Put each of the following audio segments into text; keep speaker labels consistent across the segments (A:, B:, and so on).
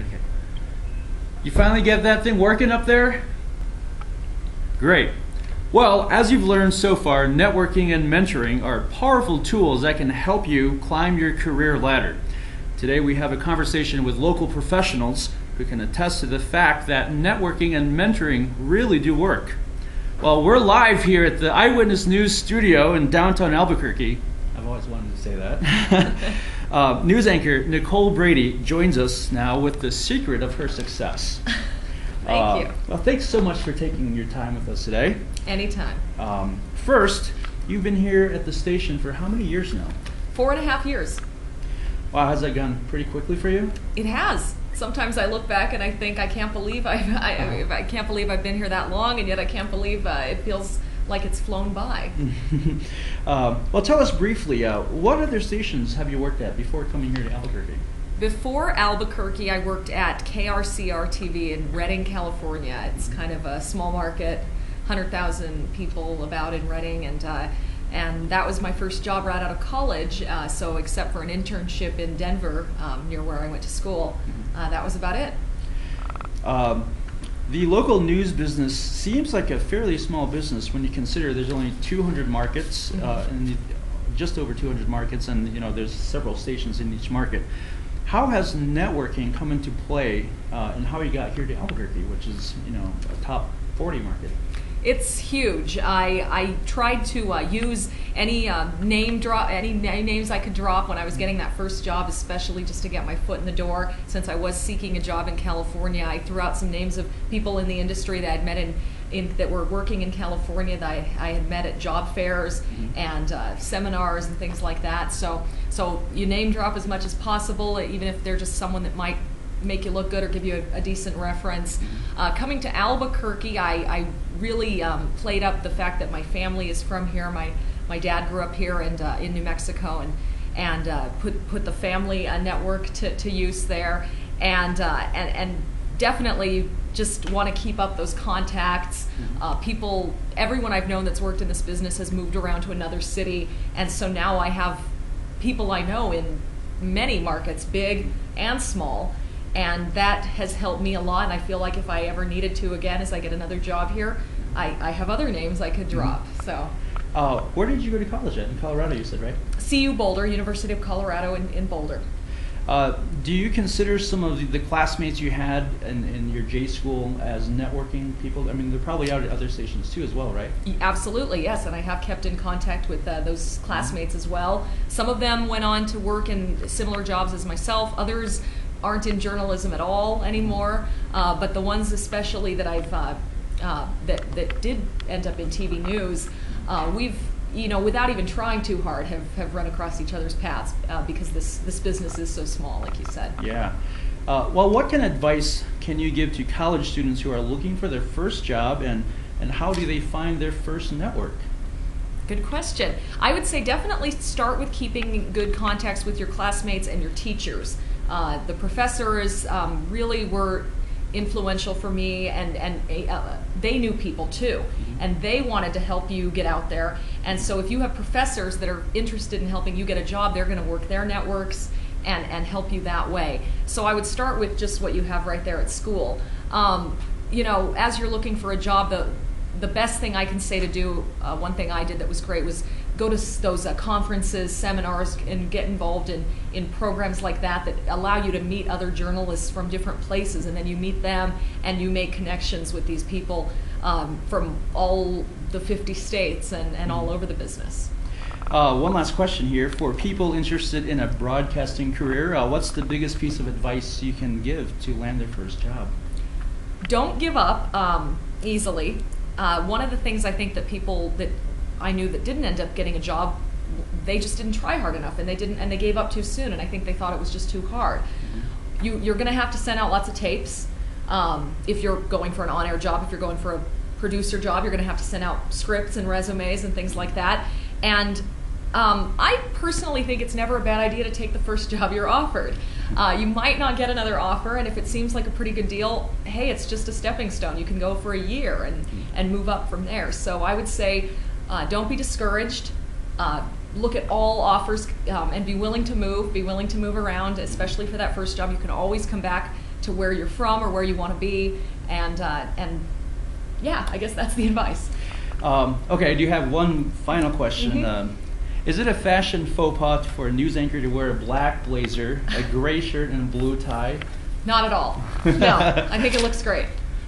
A: Okay. You finally get that thing working up there? Great. Well, as you've learned so far, networking and mentoring are powerful tools that can help you climb your career ladder. Today we have a conversation with local professionals who can attest to the fact that networking and mentoring really do work. Well, we're live here at the Eyewitness News studio in downtown Albuquerque. I've always wanted to say that. News anchor Nicole Brady joins us now with the secret of her success.
B: Thank you.
A: Well, thanks so much for taking your time with us today.
B: Anytime.
A: First, you've been here at the station for how many years now?
B: 4.5 years.
A: Wow, has that gone pretty quickly for you?
B: It has. Sometimes I look back and I think I can't believe I can't believe I've been here that long, and yet I can't believe it feels like it's flown by.
A: Well, tell us briefly, what other stations have you worked at before coming here to Albuquerque?
B: Before Albuquerque, I worked at KRCR TV in Redding, California. It's kind of a small market, 100,000 people about in Redding, and that was my first job right out of college. So except for an internship in Denver, near where I went to school, that was about it.
A: The local news business seems like a fairly small business when you consider there's only 200 markets, and just over 200 markets, and there's several stations in each market. How has networking come into play, and how you got here to Albuquerque, which is a top 40 market?
B: It's huge. I tried to use any names I could drop when I was getting that first job, especially just to get my foot in the door. Since I was seeking a job in California, I threw out some names of people in the industry that I'd met that were working in California that I had met at job fairs and seminars and things like that. So you name drop as much as possible, even if they're just someone that might make you look good or give you a decent reference. Coming to Albuquerque, I really played up the fact that my family is from here. My dad grew up here in New Mexico, and put the family network to use there, and definitely just want to keep up those contacts. Everyone I've known that's worked in this business has moved around to another city, and so now I have people I know in many markets, big and small. And that has helped me a lot, and I feel like if I ever needed to again, as I get another job here, I have other names I could drop. So,
A: where did you go to college at? In Colorado, you said, right?
B: CU Boulder, University of Colorado in Boulder.
A: Do you consider some of the classmates you had in your J school as networking people? I mean, they're probably out at other stations too as well, right?
B: Absolutely, yes, and I have kept in contact with those classmates as well. Some of them went on to work in similar jobs as myself. Others aren't in journalism at all anymore, but the ones especially that I've that did end up in TV news, we've without even trying too hard have run across each other's paths because this business is so small, like you said.
A: Yeah. Well, what kind of advice can you give to college students who are looking for their first job, and how do they find their first network?
B: Good question. I would say definitely start with keeping good contacts with your classmates and your teachers. The professors really were influential for me, and they knew people too, and they wanted to help you get out there. And so if you have professors that are interested in helping you get a job, they're going to work their networks and help you that way. So I would start with just what you have right there at school. As you're looking for a job, the best thing I can say to do, one thing I did that was great, was go to those conferences, seminars, and get involved in programs like that allow you to meet other journalists from different places, and then you meet them and you make connections with these people from all the 50 states and all over the business.
A: One last question here. For people interested in a broadcasting career, what's the biggest piece of advice you can give to land their first job?
B: Don't give up easily. One of the things I think that people that I knew that didn't end up getting a job, they just didn't try hard enough, and they gave up too soon, and I think they thought it was just too hard. You're going to have to send out lots of tapes. If you're going for an on-air job, if you're going for a producer job, you're going to have to send out scripts and resumes and things like that. And I personally think it's never a bad idea to take the first job you're offered. You might not get another offer, and if it seems like a pretty good deal, hey, it's just a stepping stone. You can go for a year and move up from there. So I would say don't be discouraged. Look at all offers and be willing to move around, especially for that first job. You can always come back to where you're from or where you want to be, and yeah, I guess that's the advice.
A: Okay, I do have one final question.
B: Mm-hmm.
A: Is it a fashion faux pas for a news anchor to wear a black blazer, a gray shirt, and a blue tie?
B: Not at all. No, I think it looks great.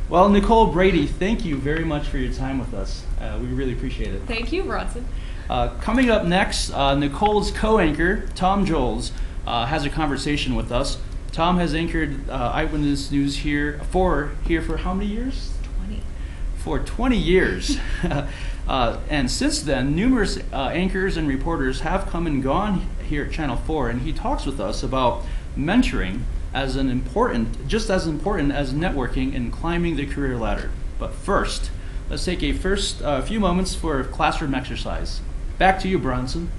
A: Well, Nicole Brady, thank you very much for your time with us. We really appreciate it.
B: Thank you, Bronson.
A: Coming up next, Nicole's co-anchor, Tom Joles, has a conversation with us. Tom has anchored Eyewitness News here for how many years?
B: 20.
A: For 20 years. And since then, numerous anchors and reporters have come and gone here at Channel 4, and he talks with us about mentoring as just as important as networking and climbing the career ladder. But first, let's take a few moments for a classroom exercise. Back to you, Bronson.